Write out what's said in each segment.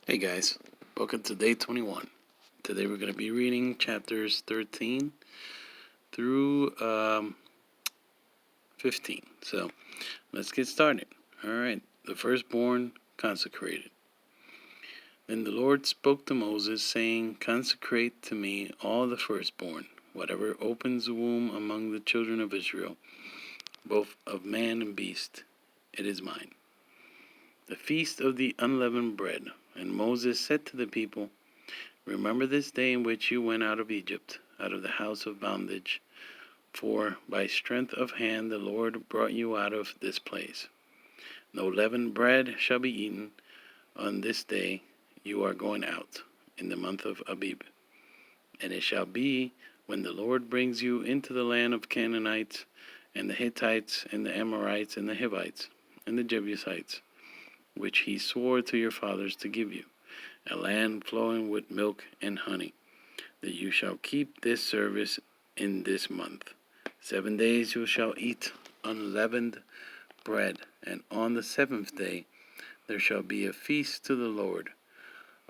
Hey guys, welcome to day 21. Today we're going to be reading chapters 13 through 15. So let's get started. Alright, the firstborn consecrated. Then the Lord spoke to Moses, saying, Consecrate to me all the firstborn, whatever opens the womb among the children of Israel, both of man and beast, it is mine. The feast of the unleavened bread. And Moses said to the people, Remember this day in which you went out of Egypt, out of the house of bondage, for by strength of hand the Lord brought you out of this place. No leavened bread shall be eaten on this day you are going out, in the month of Abib. And it shall be, when the Lord brings you into the land of Canaanites, and the Hittites, and the Amorites, and the Hivites, and the Jebusites, which he swore to your fathers to give you, a land flowing with milk and honey, that you shall keep this service in this month. 7 days you shall eat unleavened bread, and on the seventh day there shall be a feast to the Lord.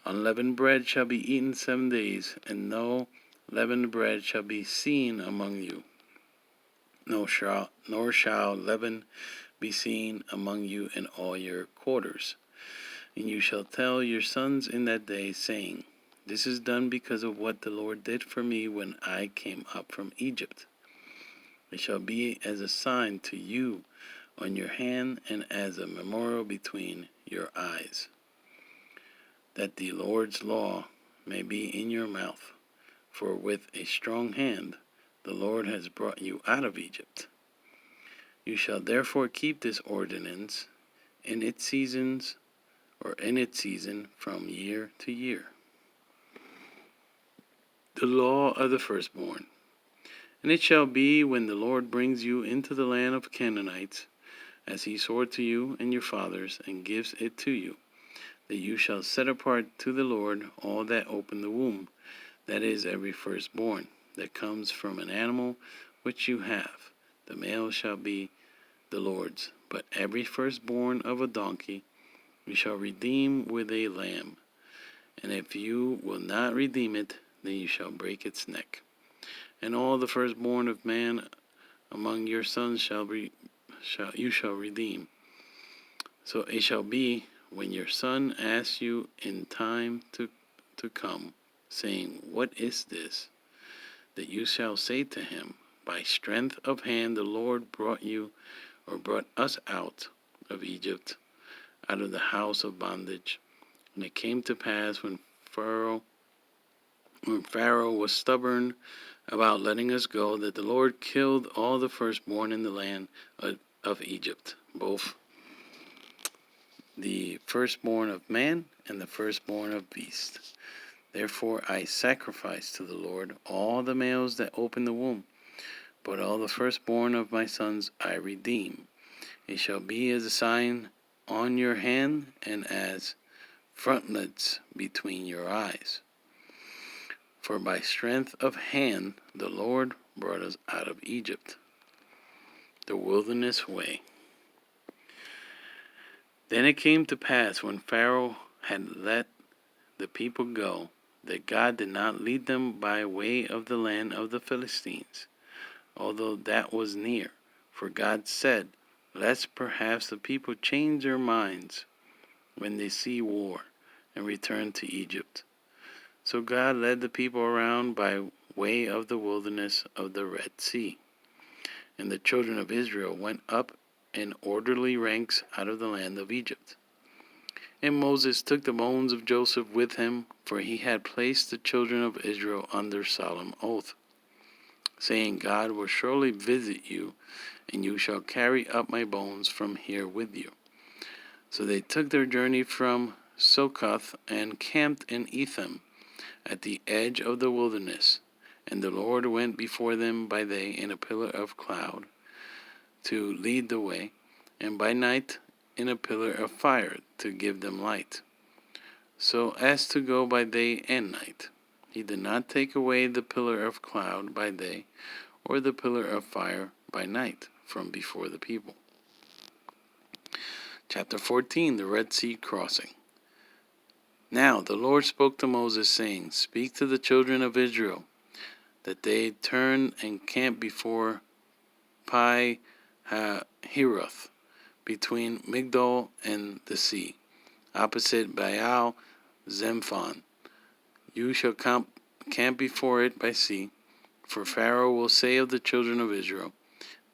Unleavened bread shall be eaten 7 days, and no leavened bread shall be seen among you, nor shall leaven be seen among you in all your quarters. And you shall tell your sons in that day, saying, This is done because of what the Lord did for me when I came up from Egypt. It shall be as a sign to you on your hand and as a memorial between your eyes, that the Lord's law may be in your mouth. For with a strong hand the Lord has brought you out of Egypt. You shall therefore keep this ordinance in its season from year to year. The law of the firstborn. And it shall be, when the Lord brings you into the land of Canaanites, as he swore to you and your fathers, and gives it to you, that you shall set apart to the Lord all that open the womb, that is, every firstborn that comes from an animal which you have. The male shall be the Lord's, but every firstborn of a donkey you shall redeem with a lamb. And if you will not redeem it, then you shall break its neck. And all the firstborn of man among your sons you shall redeem. So it shall be, when your son asks you in time to come, saying, What is this? That you shall say to him, By strength of hand the Lord brought us out of Egypt, out of the house of bondage. And it came to pass, when Pharaoh was stubborn about letting us go, that the Lord killed all the firstborn in the land of Egypt, both the firstborn of man and the firstborn of beast. Therefore I sacrifice to the Lord all the males that open the womb, but all the firstborn of my sons I redeem. It shall be as a sign on your hand and as frontlets between your eyes. For by strength of hand the Lord brought us out of Egypt. The wilderness way. Then it came to pass, when Pharaoh had let the people go, that God did not lead them by way of the land of the Philistines, although that was near. For God said, Lest perhaps the people change their minds when they see war, and return to Egypt. So God led the people around by way of the wilderness of the Red Sea. And the children of Israel went up in orderly ranks out of the land of Egypt. And Moses took the bones of Joseph with him, for he had placed the children of Israel under solemn oath, saying, God will surely visit you, and you shall carry up my bones from here with you. So they took their journey from Succoth and camped in Etham, at the edge of the wilderness. And the Lord went before them by day in a pillar of cloud to lead the way, and by night in a pillar of fire to give them light, so as to go by day and night. He did not take away the pillar of cloud by day, or the pillar of fire by night, from before the people. Chapter 14, the Red Sea crossing. Now the Lord spoke to Moses, saying, Speak to the children of Israel, that they turn and camp before Pi Hahiroth, between Migdol and the sea, opposite Baal Zemphon. You shall camp before it by sea, for Pharaoh will say of the children of Israel,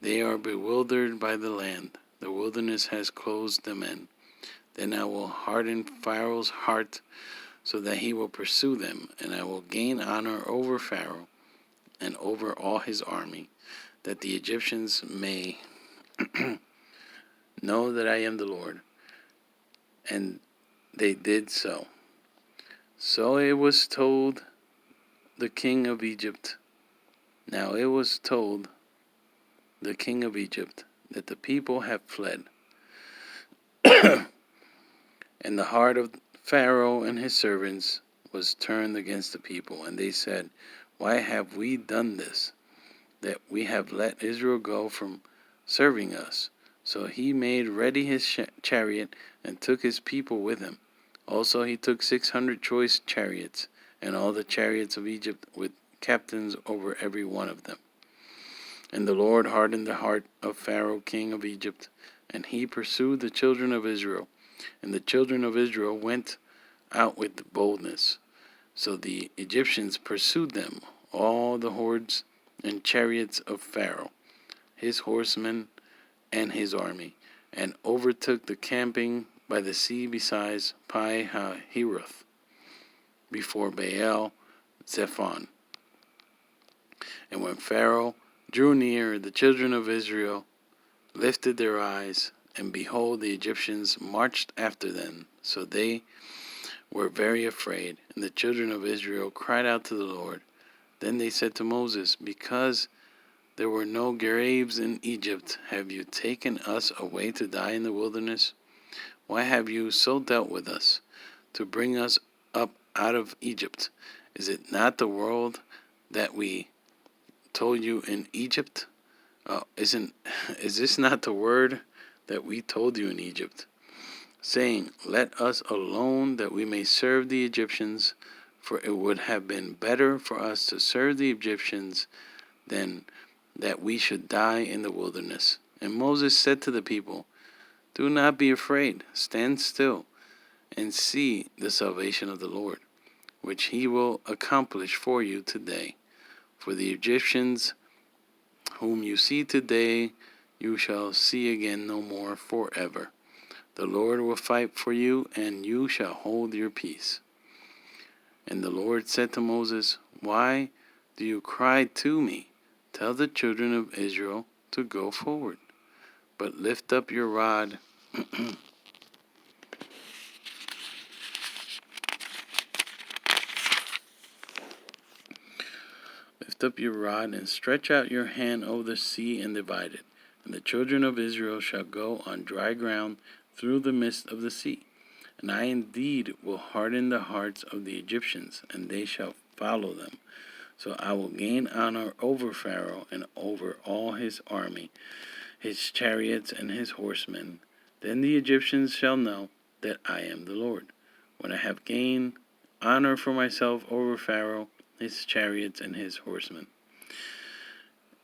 They are bewildered by the land. The wilderness has closed them in. Then I will harden Pharaoh's heart, so that he will pursue them, and I will gain honor over Pharaoh and over all his army, that the Egyptians may know that I am the Lord. And they did so. So it was told the king of Egypt. Now it was told the king of Egypt that the people have fled. And the heart of Pharaoh and his servants was turned against the people. And they said, Why have we done this, that we have let Israel go from serving us? So he made ready his chariot and took his people with him. Also he took 600 choice chariots, and all the chariots of Egypt with captains over every one of them. And the Lord hardened the heart of Pharaoh king of Egypt, and he pursued the children of Israel. And the children of Israel went out with boldness. So the Egyptians pursued them, all the hordes and chariots of Pharaoh, his horsemen, and his army, and overtook the camping by the sea besides Pi Hahiroth, before Baal Zephon. And when Pharaoh drew near, the children of Israel lifted their eyes, and behold, the Egyptians marched after them. So they were very afraid, and the children of Israel cried out to the Lord. Then they said to Moses, Because there were no graves in Egypt, have you taken us away to die in the wilderness? Why have you so dealt with us, to bring us up out of Egypt? Is it not the word that we told you in Egypt? Is this not the word that we told you in Egypt, saying, Let us alone, that we may serve the Egyptians? For it would have been better for us to serve the Egyptians than that we should die in the wilderness. And Moses said to the people, Do not be afraid, stand still, and see the salvation of the Lord, which he will accomplish for you today. For the Egyptians whom you see today, you shall see again no more forever. The Lord will fight for you, and you shall hold your peace. And the Lord said to Moses, Why do you cry to me? Tell the children of Israel to go forward, but lift up your rod and stretch out your hand over the sea and divide it. And the children of Israel shall go on dry ground through the midst of the sea. And I indeed will harden the hearts of the Egyptians, and they shall follow them. So I will gain honor over Pharaoh and over all his army, his chariots and his horsemen. Then the Egyptians shall know that I am the Lord, when I have gained honor for myself over Pharaoh, his chariots, and his horsemen.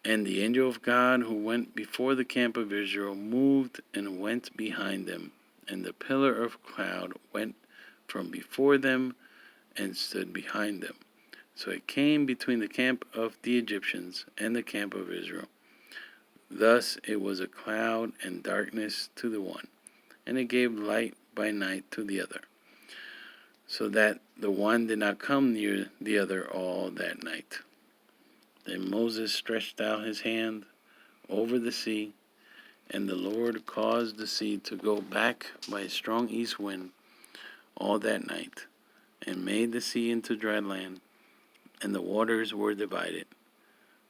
And the angel of God who went before the camp of Israel moved and went behind them, and the pillar of cloud went from before them and stood behind them. So it came between the camp of the Egyptians and the camp of Israel. Thus it was a cloud and darkness to the one, and it gave light by night to the other, so that the one did not come near the other all that night. Then Moses stretched out his hand over the sea, and the Lord caused the sea to go back by a strong east wind all that night, and made the sea into dry land, and the waters were divided.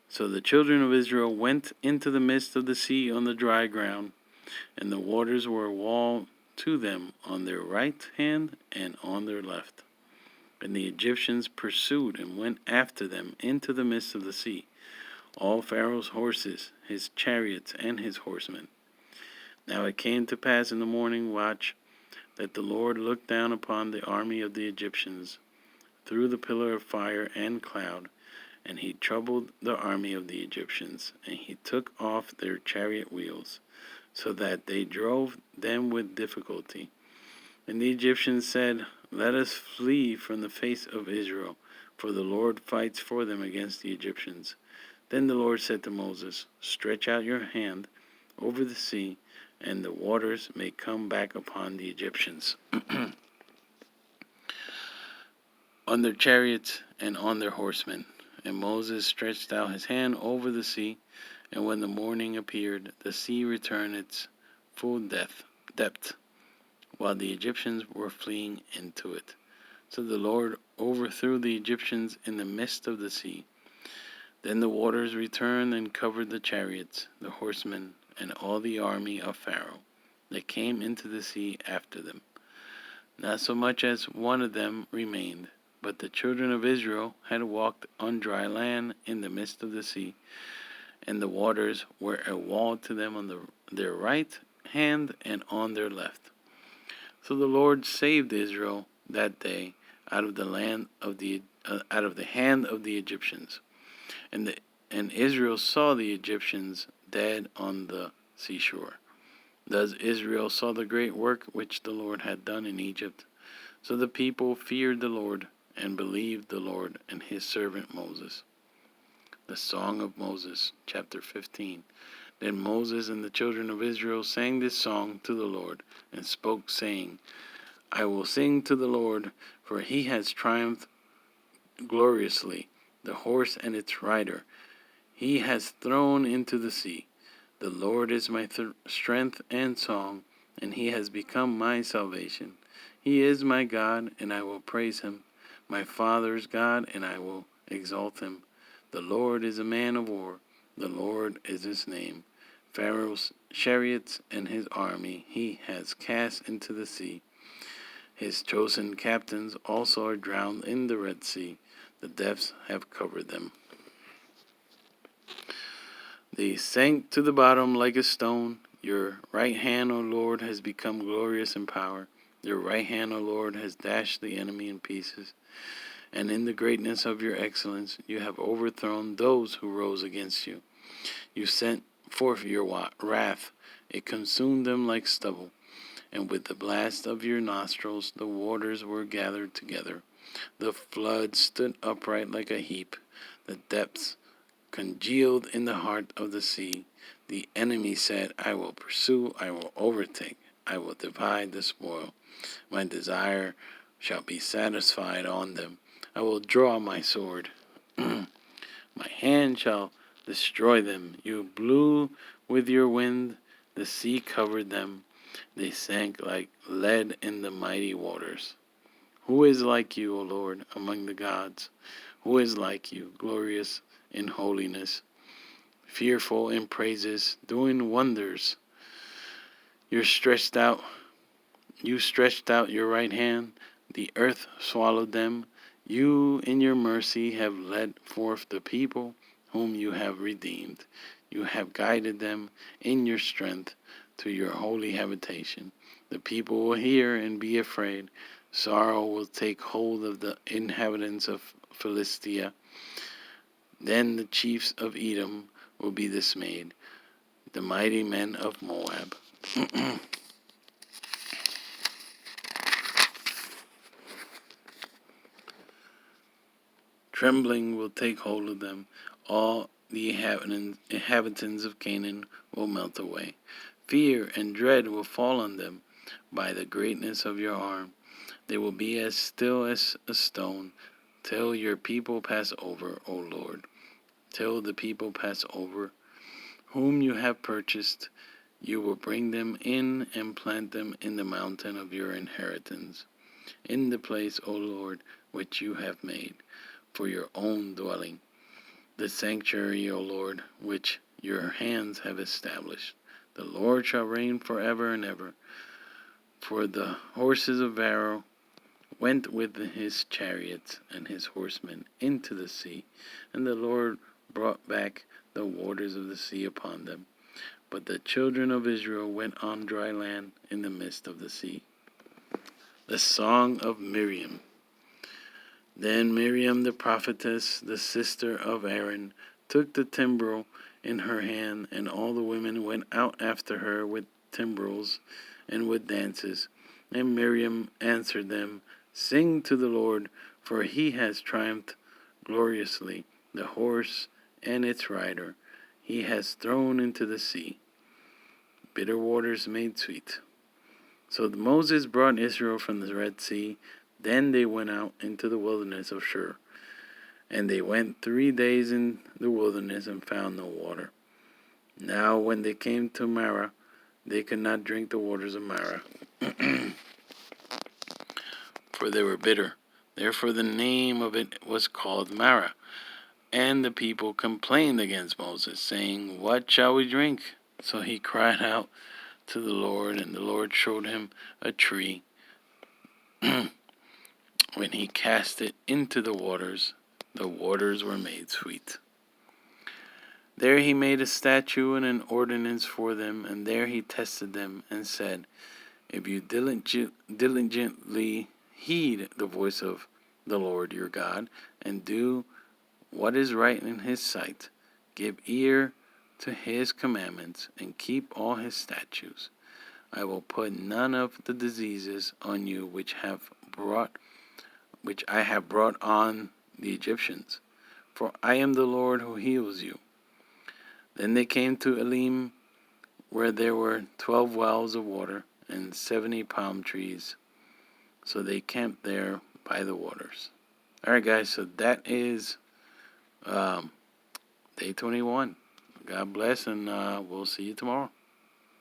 So the children of Israel went into the midst of the sea on the dry ground, and the waters were a wall to them on their right hand and on their left. And the Egyptians pursued and went after them into the midst of the sea, all Pharaoh's horses, his chariots, and his horsemen. Now it came to pass in the morning watch, that the Lord looked down upon the army of the Egyptians through the pillar of fire and cloud, and he troubled the army of the Egyptians, and he took off their chariot wheels, so that they drove them with difficulty. And the Egyptians said, Let us flee from the face of Israel, for the Lord fights for them against the Egyptians. Then the Lord said to Moses, Stretch out your hand over the sea, and the waters may come back upon the Egyptians, on their chariots and on their horsemen. And Moses stretched out his hand over the sea, and when the morning appeared, the sea returned its full depth, while the Egyptians were fleeing into it. So the Lord overthrew the Egyptians in the midst of the sea. Then the waters returned and covered the chariots, the horsemen, and all the army of Pharaoh that came into the sea after them. Not so much as one of them remained, but the children of Israel had walked on dry land in the midst of the sea, and the waters were a wall to them on their right hand and on their left. So the Lord saved Israel that day out of the hand of the Egyptians, and Israel saw the Egyptians dead on the seashore. Thus Israel saw the great work which the Lord had done in Egypt. So the people feared the Lord and believed the Lord and his servant Moses. The Song of Moses, chapter 15. Then Moses and the children of Israel sang this song to the Lord, and spoke, saying, I will sing to the Lord, for he has triumphed gloriously, the horse and its rider he has thrown into the sea. The Lord is my strength and song, and he has become my salvation. He is my God, and I will praise him, my father's God, and I will exalt him. The Lord is a man of war, the Lord is his name. Pharaoh's chariots and his army he has cast into the sea. His chosen captains also are drowned in the Red Sea. The depths have covered them. They sank to the bottom like a stone. Your right hand, O Lord, has become glorious in power. Your right hand, O Lord, has dashed the enemy in pieces. And in the greatness of your excellence, you have overthrown those who rose against you. You sent forth your wrath. It consumed them like stubble. And with the blast of your nostrils, the waters were gathered together. The flood stood upright like a heap. The depths congealed in the heart of the sea. The enemy said, I will pursue, I will overtake, I will divide the spoil. My desire shall be satisfied on them. I will draw my sword. My hand shall destroy them. You blew with your wind, the sea covered them. They sank like lead in the mighty waters. Who is like you, O Lord, among the gods? Who is like you, glorious in holiness, fearful in praises, doing wonders? You stretched out your right hand, the earth swallowed them. You in your mercy have led forth the people whom you have redeemed. You have guided them in your strength to your holy habitation. The people will hear and be afraid. Sorrow will take hold of the inhabitants of Philistia. Then the chiefs of Edom will be dismayed, the mighty men of Moab. Trembling will take hold of them. All the inhabitants of Canaan will melt away. Fear and dread will fall on them by the greatness of your arm. They will be as still as a stone till your people pass over, O Lord. Till the people pass over, whom you have purchased, you will bring them in and plant them in the mountain of your inheritance, in the place, O Lord, which you have made for your own dwelling, the sanctuary, O Lord, which your hands have established. The Lord shall reign forever and ever. For the horses of Pharaoh went with his chariots and his horsemen into the sea, and the Lord brought back the waters of the sea upon them. But the children of Israel went on dry land in the midst of the sea. The Song of Miriam. Then Miriam the prophetess, the sister of Aaron, took the timbrel in her hand, and all the women went out after her with timbrels and with dances. And Miriam answered them, Sing to the Lord, for he has triumphed gloriously. The horse and its rider he has thrown into the sea. Bitter waters made sweet. So Moses brought Israel from the Red Sea. Then they went out into the wilderness of Shur. And they went 3 days in the wilderness and found no water. Now when they came to Marah, they could not drink the waters of Marah, for they were bitter. Therefore the name of it was called Marah. And the people complained against Moses, saying, What shall we drink? So he cried out to the Lord, and the Lord showed him a tree. When he cast it into the waters were made sweet. There he made a statute and an ordinance for them, and there he tested them, and said, If you diligently heed the voice of the Lord your God, and do what is right in his sight, give ear to his commandments, and keep all his statutes, I will put none of the diseases on you which I have brought on the Egyptians, for I am the Lord who heals you. Then they came to Elim, where there were 12 wells of water and 70 palm trees. So they camped there by the waters. All right, guys, so that is day 21. God bless, and we'll see you tomorrow.